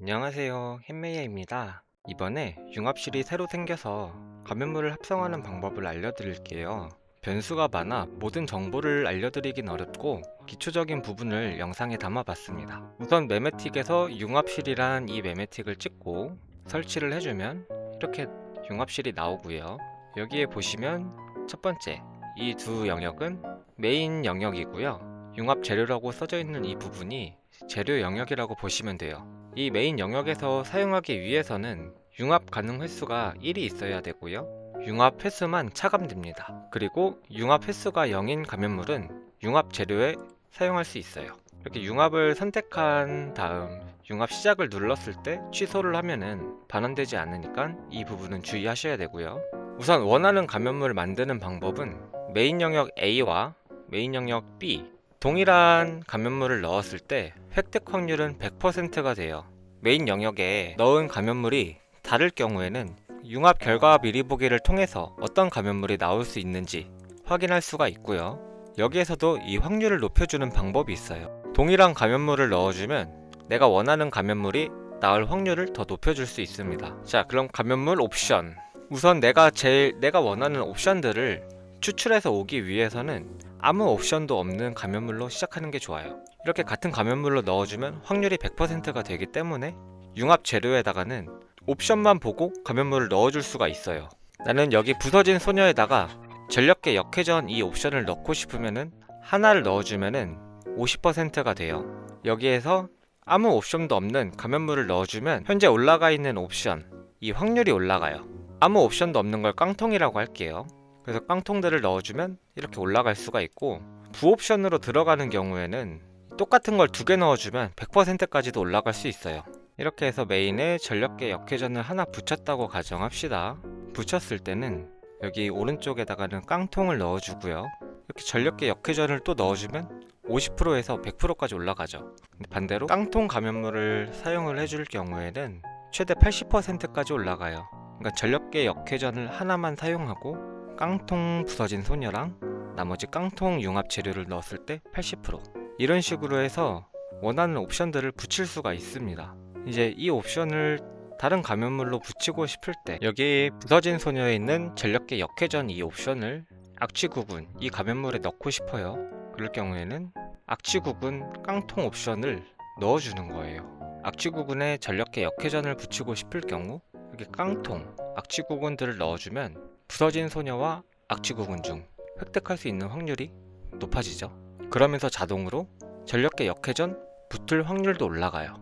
안녕하세요, 햄메이어입니다. 이번에 융합실이 새로 생겨서 감염물을 합성하는 방법을 알려드릴게요. 변수가 많아 모든 정보를 알려드리긴 어렵고 기초적인 부분을 영상에 담아봤습니다. 우선 매매틱에서 융합실이란 이 매매틱을 찍고 설치를 해주면 이렇게 융합실이 나오고요. 여기에 보시면 첫 번째, 이 두 영역은 메인 영역이고요. 융합 재료라고 써져 있는 이 부분이 재료 영역이라고 보시면 돼요. 이 메인 영역에서 사용하기 위해서는 융합 가능 횟수가 1이 있어야 되고요. 융합 횟수만 차감됩니다. 그리고 융합 횟수가 0인 감염물은 융합 재료에 사용할 수 있어요. 이렇게 융합을 선택한 다음 융합 시작을 눌렀을 때 취소를 하면은 반환되지 않으니까 이 부분은 주의하셔야 되고요. 우선 원하는 감염물을 만드는 방법은 메인 영역 A와 메인 영역 B 동일한 감염물을 넣었을 때 획득 확률은 100%가 돼요. 메인 영역에 넣은 감염물이 다를 경우에는 융합 결과 미리 보기를 통해서 어떤 감염물이 나올 수 있는지 확인할 수가 있고요. 여기에서도 이 확률을 높여주는 방법이 있어요. 동일한 감염물을 넣어주면 내가 원하는 감염물이 나올 확률을 더 높여줄 수 있습니다. 자, 그럼 감염물 옵션. 우선 내가 원하는 옵션들을 추출해서 오기 위해서는 아무 옵션도 없는 감염물로 시작하는 게 좋아요. 이렇게 같은 감염물로 넣어주면 확률이 100%가 되기 때문에 융합 재료에다가는 옵션만 보고 감염물을 넣어줄 수가 있어요. 나는 여기 부서진 소녀에다가 전력계 역회전 이 옵션을 넣고 싶으면은 하나를 넣어주면은 50%가 돼요. 여기에서 아무 옵션도 없는 감염물을 넣어주면 현재 올라가 있는 옵션 이 확률이 올라가요. 아무 옵션도 없는 걸 깡통이라고 할게요. 그래서 깡통들을 넣어주면 이렇게 올라갈 수가 있고, 부옵션으로 들어가는 경우에는 똑같은 걸 두 개 넣어주면 100%까지도 올라갈 수 있어요. 이렇게 해서 메인에 전력계 역회전을 하나 붙였다고 가정합시다. 붙였을 때는 여기 오른쪽에다가는 깡통을 넣어주고요. 이렇게 전력계 역회전을 또 넣어주면 50%에서 100%까지 올라가죠. 근데 반대로 깡통 감염물을 사용을 해줄 경우에는 최대 80%까지 올라가요. 그러니까 전력계 역회전을 하나만 사용하고 깡통 부서진 소녀랑 나머지 깡통 융합 재료를 넣었을 때 80%, 이런 식으로 해서 원하는 옵션들을 붙일 수가 있습니다. 이제 이 옵션을 다른 감염물로 붙이고 싶을 때 여기 부서진 소녀에 있는 전력계 역회전 이 옵션을 악취구분 이 감염물에 넣고 싶어요. 그럴 경우에는 악취구분 깡통 옵션을 넣어주는 거예요. 악취구분에 전력계 역회전을 붙이고 싶을 경우 여기 깡통 악취구분들을 넣어주면 부서진 소녀와 악취구분 중 획득할 수 있는 확률이 높아지죠. 그러면서 자동으로 전력계 역회전 붙을 확률도 올라가요.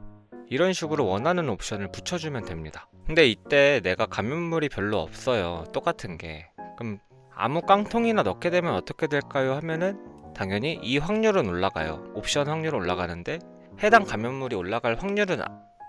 이런 식으로 원하는 옵션을 붙여주면 됩니다. 근데 이때 내가 감염물이 별로 없어요. 똑같은 게. 그럼 아무 깡통이나 넣게 되면 어떻게 될까요? 하면은 당연히 이 확률은 올라가요. 옵션 확률은 올라가는데 해당 감염물이 올라갈 확률은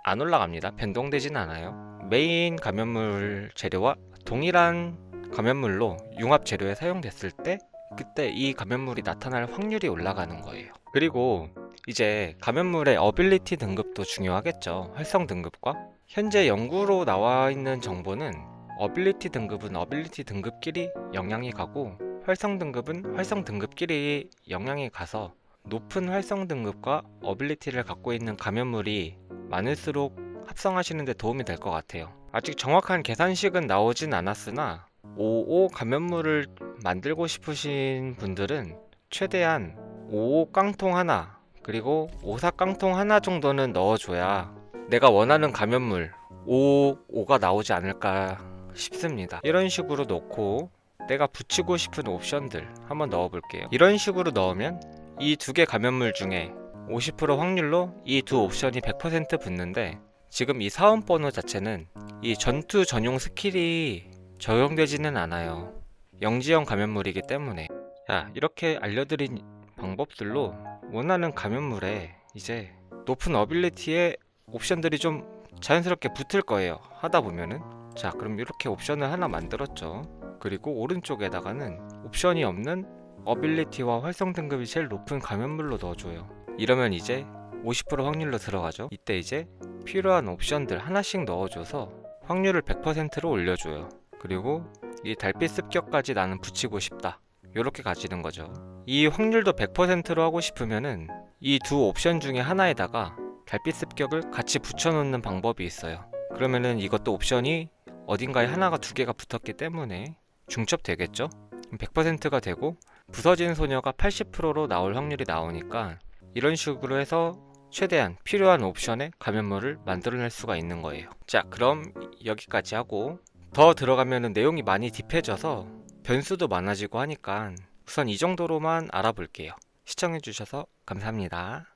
안 올라갑니다. 변동되진 않아요. 메인 감염물 재료와 동일한 감염물로 융합 재료에 사용됐을 때 그때 이 감염물이 나타날 확률이 올라가는 거예요. 그리고 이제 감염물의 어빌리티 등급도 중요하겠죠. 활성 등급과 현재 연구로 나와 있는 정보는 어빌리티 등급은 어빌리티 등급끼리 영향이 가고 활성 등급은 활성 등급끼리 영향이 가서 높은 활성 등급과 어빌리티를 갖고 있는 감염물이 많을수록 합성하시는 데 도움이 될 것 같아요. 아직 정확한 계산식은 나오진 않았으나 55 감염물을 만들고 싶으신 분들은 최대한 55 깡통 하나 그리고 54 깡통 하나 정도는 넣어줘야 내가 원하는 감염물 55가 나오지 않을까 싶습니다. 이런 식으로 넣고 내가 붙이고 싶은 옵션들 한번 넣어 볼게요. 이런 식으로 넣으면 이 두 개 감염물 중에 50% 확률로 이 두 옵션이 100% 붙는데, 지금 이 사원 번호 자체는 이 전투 전용 스킬이 적용되지는 않아요. 영지형 감염물이기 때문에. 자, 이렇게 알려드린 방법들로 원하는 감염물에 이제 높은 어빌리티의 옵션들이 좀 자연스럽게 붙을 거예요. 하다 보면은. 자, 그럼 이렇게 옵션을 하나 만들었죠. 그리고 오른쪽에다가는 옵션이 없는 어빌리티와 활성 등급이 제일 높은 감염물로 넣어줘요. 이러면 이제 50% 확률로 들어가죠. 이때 이제 필요한 옵션들 하나씩 넣어줘서 확률을 100%로 올려줘요. 그리고 이 달빛 습격까지 나는 붙이고 싶다, 요렇게 가지는 거죠. 이 확률도 100%로 하고 싶으면은 이 두 옵션 중에 하나에다가 달빛 습격을 같이 붙여놓는 방법이 있어요. 그러면은 이것도 옵션이 어딘가에 하나가 두 개가 붙었기 때문에 중첩되겠죠? 100%가 되고 부서진 소녀가 80%로 나올 확률이 나오니까 이런 식으로 해서 최대한 필요한 옵션의 감염물을 만들어낼 수가 있는 거예요. 자, 그럼 여기까지 하고 더 들어가면은 내용이 많이 딥해져서 변수도 많아지고 하니까 우선 이 정도로만 알아볼게요. 시청해주셔서 감사합니다.